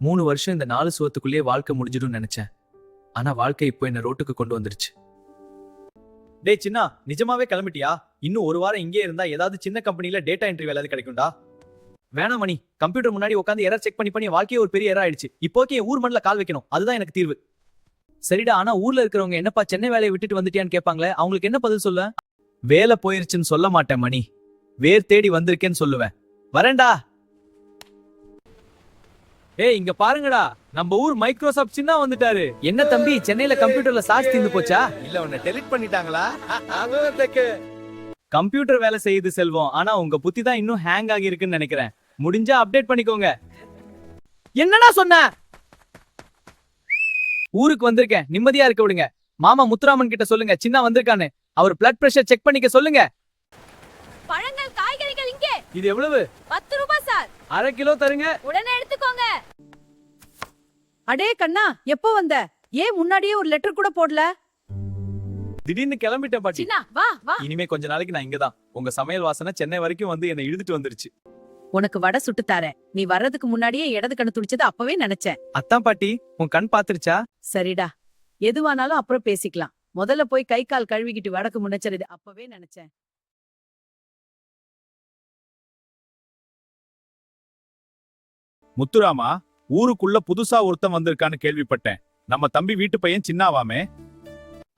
3 வருஷம் இந்த 4 சுவத்துக்குள்ளேயே வாழ்க்கை முடிஞ்சிடும் நினைச்சேன். ஆனா வாழ்க்கை இப்போ என்ன ரோட்டுக்கு கொண்டு வந்துருச்சு. டேய் சின்னா, நிஜமாவே கிளம்பிட்டியா? இன்னும் ஒரு வாரம் இங்கே இருந்தா ஏதாவது சின்ன கம்பெனில டேட்டா என்ட்ரி வேலை கிடைக்கும்டா. வேணாம் மணி, கம்ப்யூட்டர் முன்னாடி உட்காந்து எரர் செக் பண்ணி வாழ்க்கையே ஒரு பெரிய எரர் ஆயிடுச்சு. இப்போக்கே என் ஊர் மண்ணில் கால் வைக்கணும், அதுதான் எனக்கு தீர்வு. சரிடா, ஆனா ஊர்ல இருக்கிறவங்க என்னப்பா சென்னை வேலையை விட்டுட்டு வந்துட்டியான்னு கேட்பாங்களே, அவங்களுக்கு என்ன பதில் சொல்ல? வேலை போயிருச்சுன்னு சொல்ல மாட்டேன் மணி, வேர் தேடி வந்திருக்கேன்னு சொல்லுவேன். வரேன்டா. ஏய் இங்க பாருங்கடா, நம்ம ஊர் மைக்ரோசாஃப்ட் சின்னா வந்துட்டாரு. என்ன தம்பி, சென்னையில கம்ப்யூட்டர்ல சார்ஜ் தீர்ந்து போச்சா? இல்ல உன்னை டெலிட் பண்ணிட்டாங்களா? கம்ப்யூட்டர் வேலை செய்யுது செல்வம், ஆனா உங்க புத்தி தான் இன்னும் ஹேங் ஆகி இருக்குன்னு நினைக்கிறேன். முடிஞ்சா அப்டேட் பண்ணிக்கோங்க. என்னடா சொன்ன? ஊருக்கு வந்திருக்கேன், நிம்மதியா இருக்க விடுங்க. மாமா முத்துராமன் கிட்ட சொல்லுங்க சின்ன வந்திருக்கான்னு. அவர் பிளட் பிரஷர் செக் பண்ணிக்க சொல்லுங்க. பழங்கள் காய்கறிகள் இங்கே. இது எவ்வளவு? 10 ரூபாய் சார். அரை கிலோ தருங்க. உடனே எடுத்துக்கோங்க. அடே கண்ணா, எப்போ வந்த? ஏன் முன்னாடியே ஒரு லெட்டர் கூட போடல? திடீர்னு கிளம்பிட்டேன் பாட்டி. சின்னா வா வா. இனிமே கொஞ்ச நாளைக்கு நான் இங்கதான். உங்க சமையல் வாசனை சென்னை வரைக்கும் வந்து என்னை இழுத்துட்டு வந்துருச்சு. உனக்கு வடை சுட்டு தரேன். நீ வர்றதுக்கு முன்னாடியே இடது கண்ணு துடிச்சது அப்பவே நினைச்சேன். அத்தான் பாட்டி, உன் கண் பாத்துருச்சா? சரிடா, எதுவானாலும் அப்புறம் பேசிக்கலாம். முதல்ல போய் கை கால் கழுவிக்கிட்டு வடக்கு முன்னச்சரிது அப்பவே நினைச்சேன். முத்துராமா, ஊருக்குள்ள புதுசா ஒருத்தன் வந்திருக்கான்னு கேள்விப்பட்டேன். நம்ம தம்பி வீட்டு பையன் சின்னாவாமே.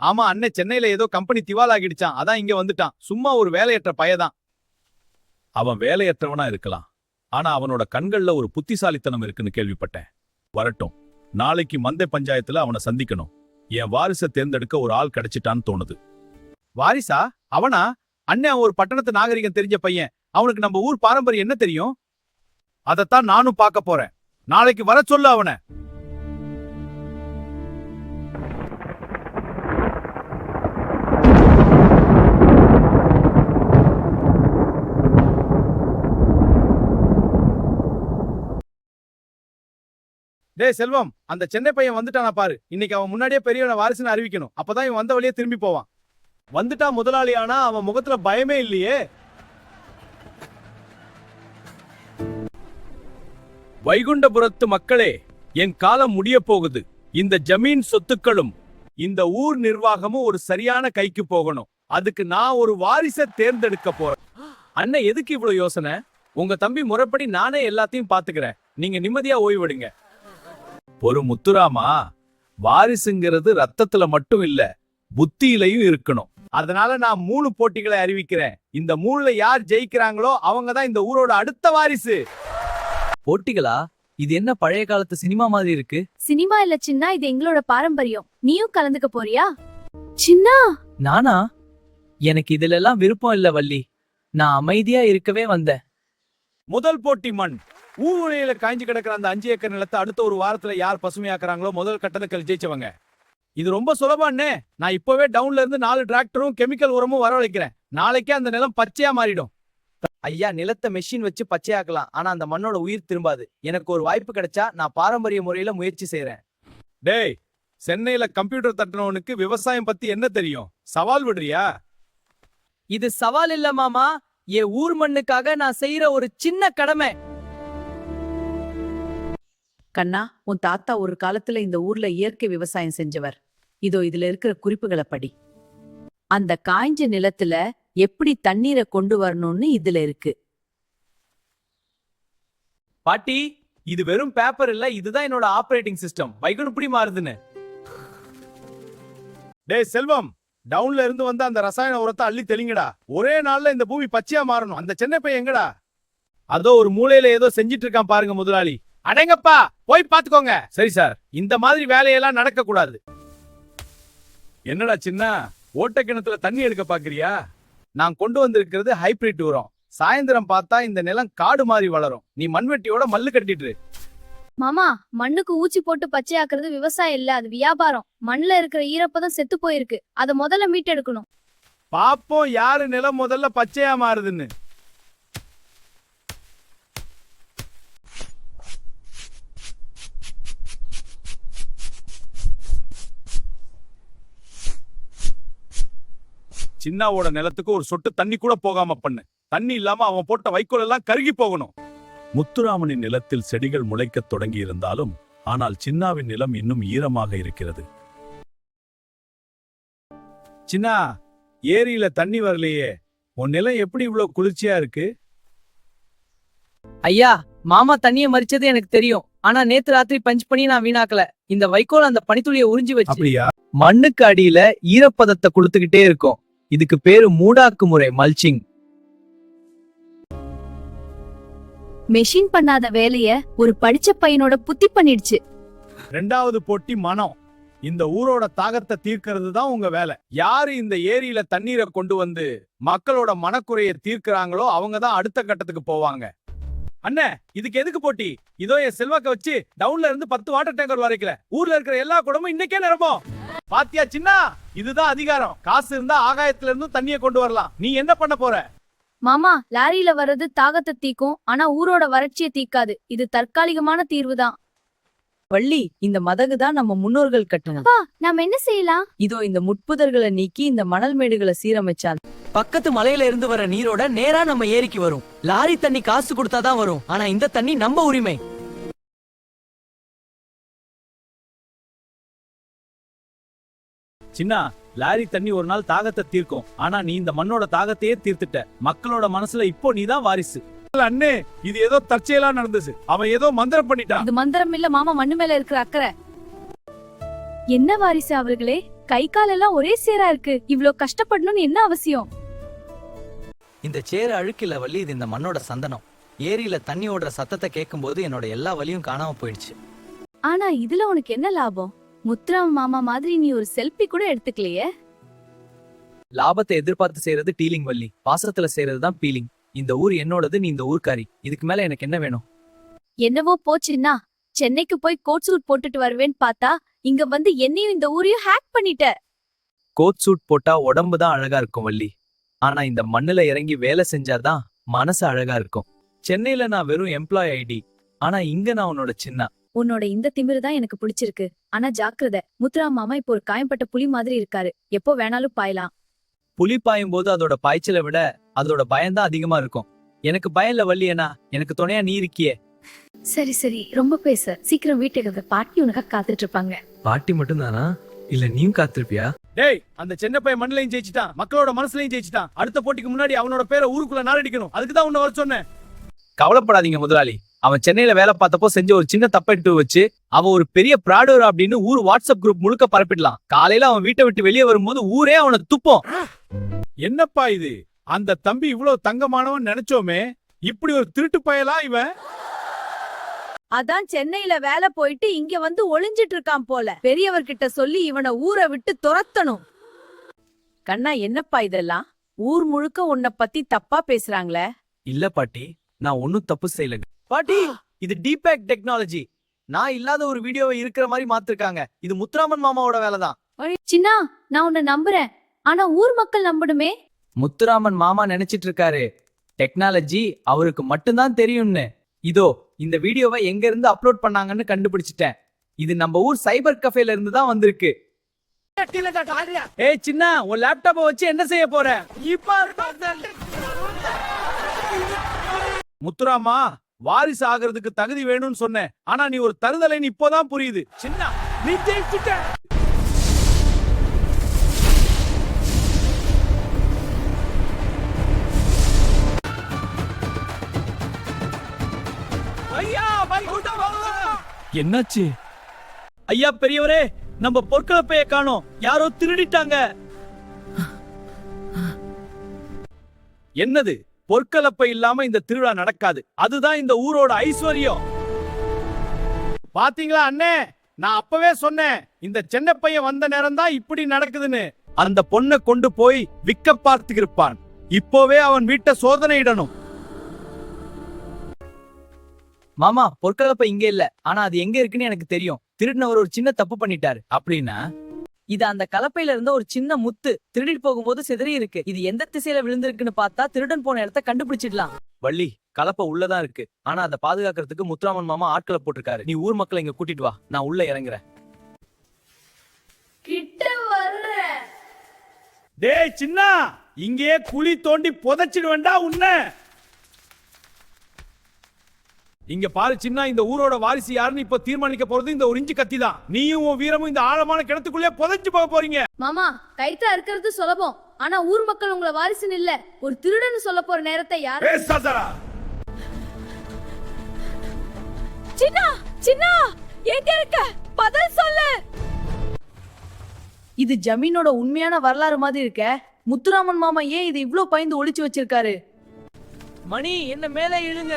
ஆமா அண்ணே, சென்னையில ஏதோ கம்பெனி திவால் ஆகிடுச்சான், அதான் இங்க வந்துட்டான். சும்மா ஒரு வேலையற்ற பையதான். அவன் வேலையற்றவனா இருக்கலாம், ஆனா அவனோட கண்கள்ல ஒரு புத்திசாலித்தனம் இருக்குன்னு கேள்விப்பட்டேன். வரட்டும், நாளைக்கு மந்தை பஞ்சாயத்துல அவனை சந்திக்கணும். என் வாரிசை தேர்ந்தெடுக்க ஒரு ஆள் கிடைச்சிட்டான்னு தோணுது. வாரிசா? அவனா? அண்ணே, அவன் ஒரு பட்டணத்து நாகரிகம் தெரிஞ்ச பையன். அவனுக்கு நம்ம ஊர் பாரம்பரியம் என்ன தெரியும்? அதத்தான் நானும் பார்க்க போறேன். நாளைக்கு வர சொல்லு அவனை. டேய் செல்வம், அந்த சென்னை பையன் வந்துட்டானா பாரு. இன்னைக்கு அவன் முன்னாடியே பெரியவன வாரிசுன்னு அறிவிக்கணும். அப்பதான் இவன் வந்த வழியே திரும்பி போவான். வந்துட்டா முதலாளி, ஆனா அவன் முகத்துல பயமே இல்லையே. வைகுண்டபுரத்து மக்களே, என் காலம் முடிய போகுது. இந்த ஜமீன் சொத்துக்களும் இந்த ஊர் நிர்வாகமும் ஒரு சரியான கைக்கு போகணும். அதுக்கு நான் ஒரு வாரிசை தேர்ந்தெடுக்க போறேன். அண்ணன் எதுக்கு இவ்வளவு யோசனை? உங்க தம்பி முறைப்படி நானே எல்லாத்தையும் பாத்துக்கிறேன். நீங்க நிம்மதியா ஓய்வெடுங்க. ஒரு முத்துராமா, வாரிசுங்கிறது ரத்தத்துல மட்டும் இல்ல, புத்தியிலையும் இருக்கணும். அதனால நான் 3 போட்டிகளை அறிவிக்கிறேன். இந்த 3ல யார் ஜெயிக்கிறாங்களோ அவங்க தான் இந்த ஊரோட அடுத்த வாரிசு. போட்டிகளா? இது என்ன பழைய காலத்து சினிமா மாதிரி இருக்கு? சினிமா இல்ல சின்னா, இது எங்களோட பாரம்பரியம். நீயும் கலந்துக்க போறியா? சின்னா நானா? எனக்கு இதுல எல்லாம் விருப்பம் இல்ல வள்ளி. நான் அமைதியா இருக்கவே வந்தேன். முதல் போட்டி மண். ஊருலையில காய்ஞ்சு கிடக்கிற அந்த 5 ஏக்கர் நிலத்தை அடுத்த ஒரு வாரத்துல யார் பசுமையாக்குறாங்களோ முதல் கட்டத்தில் ஜெயிச்சவங்க. இது ரொம்ப சுலபம்னே. நான் இப்பவே டவுன்ல இருந்து 4 டிராக்டரும் கெமிக்கல் உரமும் வரவழைக்கிறேன். நாளைக்கே அந்த நிலம் பச்சையா மாறிடும். ஐயா, நிலத்தை மெஷின் வச்சு பச்சையாக்கலாம், ஆனா அந்த மண்ணோட உயிர் திரும்பாது. எனக்கு ஒரு வாய்ப்பு கிடைச்சா நான் பாரம்பரிய முறையில முயற்சி செய்யறேன். டேய், சென்னையில கம்ப்யூட்டர் தட்டினவனுக்கு விவசாயம் பத்தி என்ன தெரியும்? சவால் விடுறியா? இது சவால் இல்ல மாமா, என் ஊர் மண்ணுக்காக நான் செய்யற ஒரு சின்ன கடமை. கண்ணா, உன் தாத்தா ஒரு காலத்துல இந்த ஊர்ல இயற்கை விவசாயம் செஞ்சவர். இதோ இதுல இருக்கிற குறிப்புகளை படி. அந்த காய்ஞ்ச நிலத்துல எப்படி தண்ணீரை கொண்டு வரணும்னு இதுல இருக்கு. பாட்டி, இது வெறும் பேப்பர் இல்ல, இதுதான் என்னோட ஆபரேட்டிங் சிஸ்டம். வைகுண்ட் இப்படி மாறுதுன்னு. டேய் செல்வம், டவுன்ல இருந்து வந்த அந்த ரசாயன உரத்தை அள்ளி தெளிங்கடா. ஒரே நாள்ல இந்த பூமி பச்சையா மாறணும். அந்த சென்னை பையன் எங்கடா? அதோ ஒரு மூலையில ஏதோ செஞ்சிட்டு இருக்கான் பாருங்க முதலாளி. அடங்கப்பா, போய் பாத்துக்கோங்க. சரி சார், இந்த மாதிரி வேலையெல்லாம் நடக்க கூடாது. என்னடா சின்ன, ஓட்ட கிணத்துல தண்ணி எடுக்க பாக்குறியா? நான் கொண்டு வந்திருக்கிறது ஹைபிரிட் உரம். சாயந்தரம் பார்த்தா இந்த நிலம் காடு மாதிரி வளரும். நீ மண்வெட்டியோட மல்லு கட்டிட்டு. மாமா, மண்ணுக்கு ஊச்சி போட்டு பச்சையாக்குறது விவசாயம் இல்ல, அது வியாபாரம். மண்ணுல இருக்கிற ஈரப்பதம் செத்து போயிருக்கு, அத முதல்ல மீட்டெடுக்கணும். பாப்போம் யாரு நிலம் முதல்ல பச்சையா மாறுதுன்னு. சின்னாவோட நிலத்துக்கு ஒரு சொட்டு தண்ணி கூட போகாம பண்ணு. தண்ணி இல்லாம அவன் போட்ட வைக்கோல் எல்லாம் கருகி போகணும். முத்துராமனின் நிலத்தில் செடிகள் முளைக்கத் தொடங்கியிருந்தாலும் ஆனால் சின்னாவின் நிலம் இன்னும் ஈரமாக இருக்கிறது. சின்னா, ஏரியில தண்ணி வரலையே, உன் நிலம் எப்படி இவ்வளவு குளிர்ச்சியா இருக்கு? ஐயா, மாமா தண்ணிய மறிச்சது எனக்கு தெரியும். ஆனா நேத்து ராத்திரி பஞ்ச் பண்ணி நான் வீணாக்கல. இந்த வைக்கோல் அந்த பனித்துளியை உறிஞ்சி வச்சு அப்படியா? மண்ணுக்கு அடியில ஈரப்பதத்தை கொடுத்துக்கிட்டே இருக்கும். இதுக்கு பேரு மூடாக்கு முறை, மல்ச்சிங். மெஷின் பண்ணாத வேலைய ஒரு படிச்ச பையனோட புத்தி பண்ணிடுச்சு. ரெண்டாவது போட்டி மனம். இந்த ஊரோட தாகத்தை தீர்க்கிறது தான் உங்க வேலை. யாரு இந்த ஏரியில தண்ணீரை கொண்டு வந்து மக்களோட மனக்குறையை தீர்க்கிறாங்களோ அவங்க தான் அடுத்த கட்டத்துக்கு போவாங்க. அண்ணே, இதுக்கு எதுக்கு போட்டி? இதோ என் செல்வாக்க வச்சு டவுன்ல இருந்து 10 வாட்டர் டேங்கர் வரைக்கல. ஊர்ல இருக்கிற எல்லா குடமும் இன்னைக்கே நிரம்பும். பாத்தியா சின்னா, இதுதான் அதிகாரம். காசு இருந்தா ஆகாயத்துல இருந்து தண்ணியை கொண்டு வரலாம். நீ என்ன பண்ண போற? மாமா, லாரியில வர்றது தாகத்தை தீக்கும், ஆனா ஊரோட வறட்சியை தீக்காது. இது தற்காலிகமான தீர்வுதான். வள்ளி, இந்த மதகு தான் நம்ம முன்னோர்கள் கட்டுனது. நாம என்ன செய்யலாம்? இதோ இந்த முட்புதர்களை நீக்கி இந்த மணல் மேடுகளை சீரமைச்சா பக்கத்து மலையில இருந்து வர நீரோட நேரா நம்ம ஏரிக்கு வரும். லாரி தண்ணி காசு கொடுத்தாதான் வரும். ஆனா இந்த தண்ணி நம்ம உரிமை. சின்னா, லாரி தண்ணி ஒரு நாள் தாகத்தை தீர்க்கும். ஆனா நீ இந்த மண்ணோட தாகத்தையே தீர்த்துட்ட. மக்களோட மனசுல இப்போ நீதான் வாரிசு. அண்ணே, இது ஏதோ தற்செயலா நடந்துச்சு. அவன் ஏதோ மந்திரம் பண்ணிட்டான். இது மந்திரம் இல்ல மாமா, மண்ணு மேல இருக்கிற அக்கறை. என்ன வாரிசு அவர்களே, கை கால் எல்லாம் ஒரே சேரா இருக்கு. இவ்ளோ கஷ்டப்படணும்னு என்ன அவசியம்? இந்த சேரு அழுக்கில்ல வள்ளி, இது இந்த மண்ணோட சந்தனம். ஏரியில தண்ணி ஓடுற சத்தத்தை கேட்கும்போது என்னோட எல்லா வலியும் காணாம போயிடுச்சு. ஆனா இதுல உனக்கு என்ன லாபம்? முத்துராம மாமா மாதிரி நீ ஒரு செல்ஃபி கூட எடுத்துக்கலையே. லாபத்தை எதிர்பார்த்து செய்யறது டீலிங் வள்ளி, பாசத்துல செய்யறதுதான் பீலிங். இந்த ஊர் என்னோடது, நீ இந்த ஊர்க்காரி. இதுக்கு மேல எனக்கு என்ன வேணும்? என்னவோ போச்சுன்னா, சென்னைக்கு போய் கோட் சூட் போட்டுட்டு வருவேன்னு பார்த்தா இங்க வந்து என்னையும் இந்த ஊரையும் ஹேக் பண்ணிட்ட. கோட் சூட் போட்டா உடம்பு தான் அழகா இருக்கும் வள்ளி. ஆனா இந்த மண்ணுல இறங்கி வேலை செஞ்சாதான் மனசு அழகா இருக்கும். சென்னையில நான் வெறும் எம்ப்ளாய் ஐடி, ஆனா இங்க நான் உன்னோட சின்ன. உன்னோட இந்த திமிரு தான் எனக்கு பிடிச்சிருக்கு. ஆனா ஜாக்கிரதை, முத்துராம மாமா இப்போ ஒரு காயம்பட்ட புலி மாதிரி இருக்காரு. எப்போ வேணாலும் பாயலாம். புலி பாயும் போது அதோட பாய்ச்சலை விட அதோட பயம்தான் அதிகமா இருக்கும். எனக்கு பயம் இல்ல வள்ளி, ஏன்னா எனக்கு துணையா நீ இருக்கியே. சரி சரி, ரொம்ப பேச. சீக்கிரம் வீட்டுக்கு, பாட்டி உனக்கா காத்துட்டு இருப்பாங்க. பாட்டி மட்டும் தானா, இல்ல நீயும் காத்திருப்பியா? டேய், அந்த சின்ன பையன் மண்ணிலையும் ஜெயிச்சிட்டான், மக்களோட மனசுலயும் ஜெயிச்சிட்டான். அடுத்த போட்டிக்கு முன்னாடி அவனோட பேரை ஊருக்குள்ள நாரடிக்கணும். அதுக்குதான் உன்னை வர சொன்னேன். கவலைப்படாதீங்க முதலாளி. அவன் சென்னையில வேலை பார்த்தப்போ செஞ்ச ஒரு சின்ன தப்பை வச்சு அவன் ஒரு பெரிய பிராடர் அப்படின்னு ஊர் வாட்ஸ்அப் குரூப் முழுக்க பரப்பிடலாம். காலையில அவன் வீட்டை விட்டு வெளியே வரும்போது ஊரே அவனை துப்போம். என்னப்பா இது? அந்த தம்பி இவ்வளவு தங்கமானவன் நினைச்சோமே, இப்படி ஒரு திருட்டு பயலா இவன்? அதான் சென்னையில வேலை போயிட்டு இங்க வந்து ஒளிஞ்சிட்டு இருக்கான் போல. பெரியவர்கிட்ட சொல்லி இவனை ஊரை விட்டு துரத்தணும். கண்ணா, என்னப்பா இதெல்லாம்? ஊர் முழுக்க உன்னை பத்தி தப்பா பேசுறாங்களே. இல்ல பாட்டி, நான் ஒன்னும் தப்பு செய்யல பாட்டி. இது டீபேக் டெக்னாலஜி. நான் இல்லாத ஒரு வீடியோவை இருக்கிற மாதிரி மாத்திருக்காங்க. இது முத்துராமன் மாமாவோட வேலைதான். சின்னா, நான் உன்னை நம்புறேன், ஆனா ஊர் மக்கள் நம்பணுமே. முத்துராமன் மாமா நினைச்சிட்டு இருக்காரு டெக்னாலஜி அவருக்கு மட்டும்தான் தெரியும்னு. இதோ இந்த வீடியோவை எங்க இருந்து அப்லோட் பண்ணாங்கன்னு கண்டுபிடிச்சிட்டேன். இது நம்ம ஊர் சைபர் கஃபேல இருந்து தான் வந்திருக்கு. ஏய் சின்ன, உன் லேப்டாப்பை வச்சு என்ன செய்ய போற? முத்துராமா, வாரிசு ஆகிறதுக்கு தகுதி வேணும்னு சொன்னேன். ஆனா நீ ஒரு தருதலைன்னு இப்போதான் புரியுது. சின்ன, நீ ஜெயிச்சிட்ட. என்னாச்சு? ஐயா பெரியவரே, நம்ம பொற்களப்பைய காணோம். யாரோ திருடிட்டாங்க. என்னது? பொற்கலப்பை இல்லாம இந்த திருவிழா நடக்காது. அதுதான் இந்த ஊரோட ஐஸ்வர்யம். பாத்தீங்களா அண்ணே, நான் அப்பவே சொன்னேன் இந்த சின்ன பையன் வந்த நேரம் தான் இப்படி நடக்குதுன்னு. அந்த பொண்ணை கொண்டு போய் விக்க பார்த்து இருப்பான். இப்போவே அவன் வீட்டை சோதனையிடணும். மாமா, பொற்களப்பை இங்க இல்ல, ஆனா அது எங்க இருக்குன்னு எனக்கு தெரியும். திருடினவர் ஒரு சின்ன தப்பு பண்ணிட்டாரு. அப்படின்னா இது அந்த கலப்பையில இருந்த ஒரு சின்ன முத்து. திருடிட்டு போகும்போது சிதறி இருக்கு. இது எந்த திசையில விழுந்திருக்குன்னு பார்த்தா திருடன் போன இடத்த கண்டுபிடிச்சிடலாம். வள்ளி, கலப்பை உள்ளதான் இருக்கு. ஆனா அதை பாதுகாக்கிறதுக்கு முத்துராமன் மாமா ஆட்களை போட்டிருக்காரு. நீ ஊர் மக்களை இங்க கூட்டிட்டு வா, நான் உள்ள இறங்குறேன். டேய் சின்னா, இங்கே குழி தோண்டி புதைச்சிடுவேண்டா உன்னை. இங்க பாரு சின்ன, இந்த ஊரோட வாரிசு யாருன்னு இப்ப தீர்மானிக்க போறது இந்த ஒரு இஞ்சி கத்தி தான். நீயும் உன் வீரமும் இந்த ஆழமான கிணத்துக்குள்ளே புதைஞ்சு போக போறீங்க. மாமா, கைத்தா இருக்கிறது சுலபம். ஆனா ஊர் மக்கள் உங்களை வாரிசுன்னு இல்ல, ஒரு திருடன்னு சொல்ல போற நேரத்தை யார்? பேசாதடா. சின்னா, சின்னா, எங்க இருக்க? பதில் சொல்லு. இது ஜமீனோட உண்மையான வரலாறு மாதிரி இருக்க. முத்துராமன் மாமா ஏன் இது இவ்ளோ பயந்து ஒளிச்சு வச்சிருக்காரு? மணி, என்ன மேலே இழுங்க.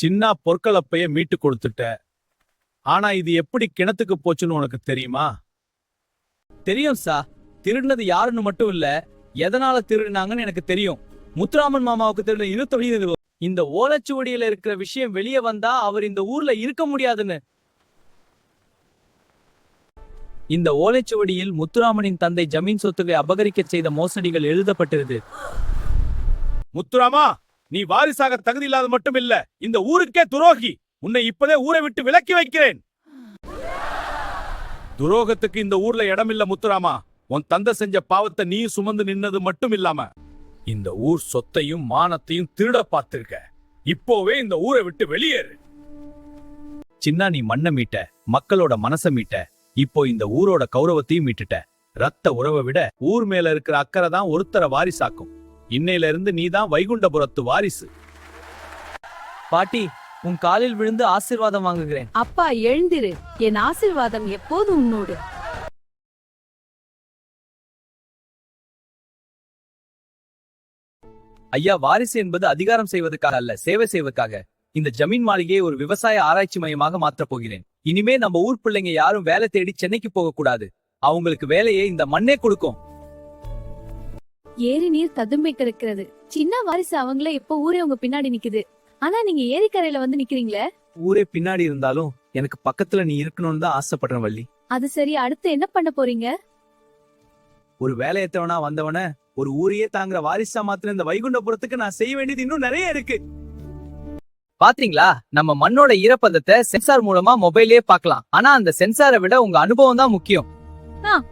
சின்ன பொற்களப்பைய மீட்டு கொடுத்துட்ட. ஆனா இது எப்படி கிணத்துக்கு போச்சுன்னு உனக்கு தெரியுமா? தெரியும் சார். திருடினது யாருன்னு மட்டும் இல்ல, எதனால திருடினாங்கன்னு எனக்கு தெரியும். முத்துராமன் மாமாவுக்கு திருடின இது தொழில். இந்த ஓலைச்சுவடியில இருக்கிற விஷயம் வெளியே வந்தா அவர் இந்த ஊர்ல இருக்க முடியாதுன்னு. இந்த ஓலைச்சுவடியில் முத்துராமனின் தந்தை ஜமீன் சொத்துக்களை அபகரிக்க செய்த மோசடிகள் எழுதப்பட்டிருது. முத்துராமா, நீ வாரிசாக தகுதி இல்லாத மட்டும் இல்ல, இந்த ஊருக்கே துரோகி. உன்னை இப்பதே ஊரை விட்டு விலக்கி வைக்கிறேன். துரோகத்துக்கு இந்த ஊர்ல இடமில்ல முத்துராமா. உன் தந்தை செஞ்ச பாவத்தை நீ சுமந்து நின்னது மட்டும் இல்லாம இந்த ஊர் சொத்தையும் மானத்தையும் திருட பார்த்திருக்க. இப்போவே இந்த ஊரை விட்டு வெளியேறு. சின்ன, நீ மண்ணை மீட்ட, மக்களோட மனசை மீட்ட, இப்போ இந்த ஊரோட கௌரவத்தையும் மீட்டுட்ட. ரத்த உறவை விட ஊர் மேல இருக்கிற அக்கறை தான் ஒருத்தர வாரிசாக்கும். இன்னையில இருந்து நீதான் வைகுண்டபுரத்து வாரிசு. பாட்டி, உன் காலில் விழுந்து ஆசீர்வாதம் வாங்குகிறேன். அப்பா எழுந்திரு, என் ஆசீர்வாதம் எப்போதும் உன்னோடு. ஐயா, வாரிசு என்பது அதிகாரம் செய்வதற்காக அல்ல, சேவை செய்வதற்காக. இந்த ஜமீன் மாளிகையை ஒரு விவசாய ஆராய்ச்சி மையமாக மாற்றப் போகிறேன். இனிமே நம்ம ஊர் பிள்ளைங்க யாரும் வேலை தேடி சென்னைக்கு போக கூடாது. அவங்களுக்கு வேலையை இந்த மண்ணே கொடுக்கும். ஏரி நீர் ததும்பை கிடக்கிறது. சின்ன வாரிசு அவங்களே இப்போ ஊரே உங்க பின்னாடி நிக்குது. ஆனா நீங்க ஏரிக்கரையில வந்து நிக்கிறீங்களே. ஊரே பின்னாடி இருந்தாலும் எனக்கு பக்கத்துல நீ இருக்கணும்னு தான் ஆசைப்படுறேன் வள்ளி. அது சரி, அடுத்து என்ன பண்ண போறீங்க? ஒரு வேலையத்தவனா வந்தவன ஒரு ஊரையே தாங்குற வாரிசா மாத்திர இந்த வைகுண்டபுரத்துக்கு நான் செய்ய வேண்டியது இன்னும் நிறைய இருக்கு. பாத்தீங்களா, நம்ம மண்ணோட ஈரப்பதத்தை சென்சார் மூலமா மொபைலே பார்க்கலாம். ஆனா அந்த சென்சாரை விட உங்க அனுபவம் தான் முக்கியம்.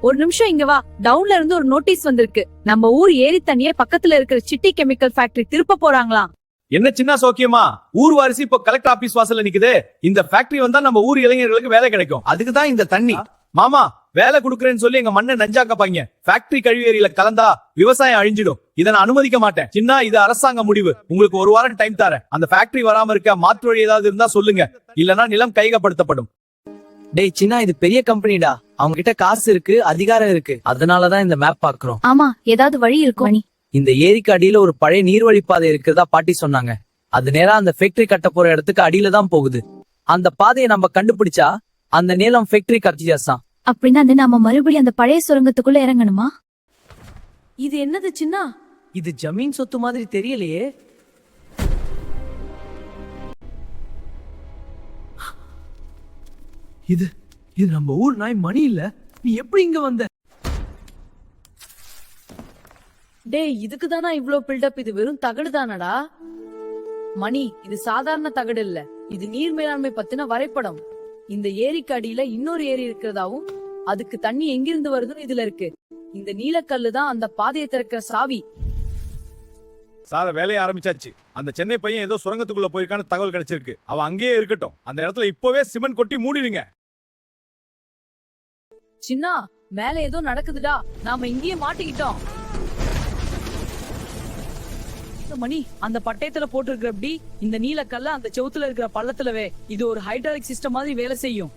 ஒரு நிமிஷம் இங்க வா. டவுன்ல இருந்து ஒரு நோட்டீஸ் வந்திருக்கு. நம்ம ஊர் ஏரி தண்ணியே பக்கத்துல இருக்கிற சிட்டி கெமிக்கல் ஃபேக்டரி திருப்ப போறாங்களாம். என்ன சின்ன சோக்கியமா? ஊர் வாரிசு இப்ப கலெக்டர் ஆபீஸ் வாசல்ல நிக்குது. இந்த ஃபேக்டரி வந்தா நம்ம ஊர் இளைஞர்களுக்கு வேலை கிடைக்கும். அதுக்கு தான் இந்த தண்ணி. மாமா, வேலை கொடுக்கறேன்னு சொல்லி எங்க மண்ணை நஞ்சாக்கப்பாங்க. ஃபேக்டரி கழிவேரியில கலந்தா விவசாயம் அழிஞ்சிடும். இதை நான் அனுமதிக்க மாட்டேன். சின்ன, இது அரசாங்க முடிவு. உங்களுக்கு ஒரு வாரம் டைம் தரேன். அந்த ஃபேக்டரி வராம இருக்க மாற்று வழி ஏதாவது இருந்தா சொல்லுங்க. இல்லனா நிலம் கையகப்படுத்தப்படும். டேய் சின்ன, இது பெரிய கம்பெனிடா. அவங்க கிட்ட காசு இருக்கு, அதிகாரம் இருக்கு. அதனாலதான் இந்த மேப் பாக்குறோம். ஆமா, ஏதாவது வழி இருக்கும். இந்த ஏரிக்கு அடியில ஒரு பழைய நீர்வழிப்பாதை இருக்கிறதா பாட்டி சொன்னாங்க. அது நேரா அந்த ஃபேக்டரி கட்ட போற இடத்துக்கு அடியில தான் போகுது. அந்த பாதையை நம்ம கண்டுபிடிச்சா அந்த நீளம் ஃபேக்டரி கட்டியாசாம். அப்படின்னா நாம மறுபடியும் அந்த பழைய சுரங்கத்துக்குள்ள இறங்கணுமா? இது என்னது சின்னா? இது ஜமீன் சொத்து மாதிரி தெரியலையே. இது நம்ம ஊர் நாய் மணி இல்ல. நீ எப்படி இங்க வந்த? டேய், இதுக்கு தானா இவ்ளோ பில்டப்? இது வெறும் தகடு தானடா மணி. இது சாதாரண தகடு இல்ல, இது நீர் மேலாண்மை பத்தின வரைபடம். இந்த ஏரிக்கு அடியில இன்னொரு ஏரி இருக்கிறதாவும் அதுக்கு தண்ணி எங்கிருந்து வருதுன்னு இதுல இருக்கு. இந்த நீலக்கல்லு தான் அந்த பாதையை திறக்கிற சாவி. சார வேலையை ஆரம்பிச்சாச்சு. அந்த சென்னை பையன் ஏதோ சுரங்கத்துக்குள்ள போயிருக்கான்னு தகவல் கிடைச்சிருக்கு. அவன் அங்கேயே இருக்கட்டும். அந்த இடத்துல இப்பவே சிமெண்ட் கொட்டி மூடிடுங்க. சின்னா, மேல ஏதோ நடக்குதுடா. நாம இங்கேயே மாட்டிக்கிட்டோம். மணி, அந்த பட்டயத்துல போட்டிருக்கிற அப்படி இந்த நீலக்கல்ல அந்த செவுத்துல இருக்கிற பள்ளத்துலவே. இது ஒரு ஹைட்ராலிக் சிஸ்டம் மாதிரி வேலை செய்யும்.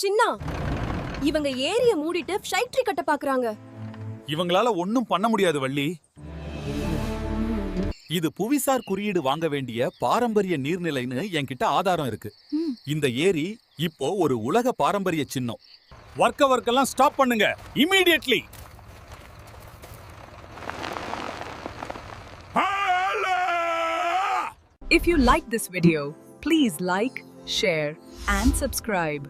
சின்னா, இவங்க ஏரிய மூடிட்டு ஃபேக்டரி கட்ட பாக்குறாங்க. இவங்களால ஒண்ணும் பண்ண முடியாது வள்ளி. இது புவிசார் குறியீடு வாங்க வேண்டிய பாரம்பரிய நீர்நிலைன்னு என்கிட்ட ஆதாரம் இருக்கு. இந்த ஏரி இப்போ ஒரு உலக பாரம்பரிய சின்னம். வர்க்கெல்லாம் ஸ்டாப் பண்ணுங்க immediately. If you like this video, please like, share and subscribe.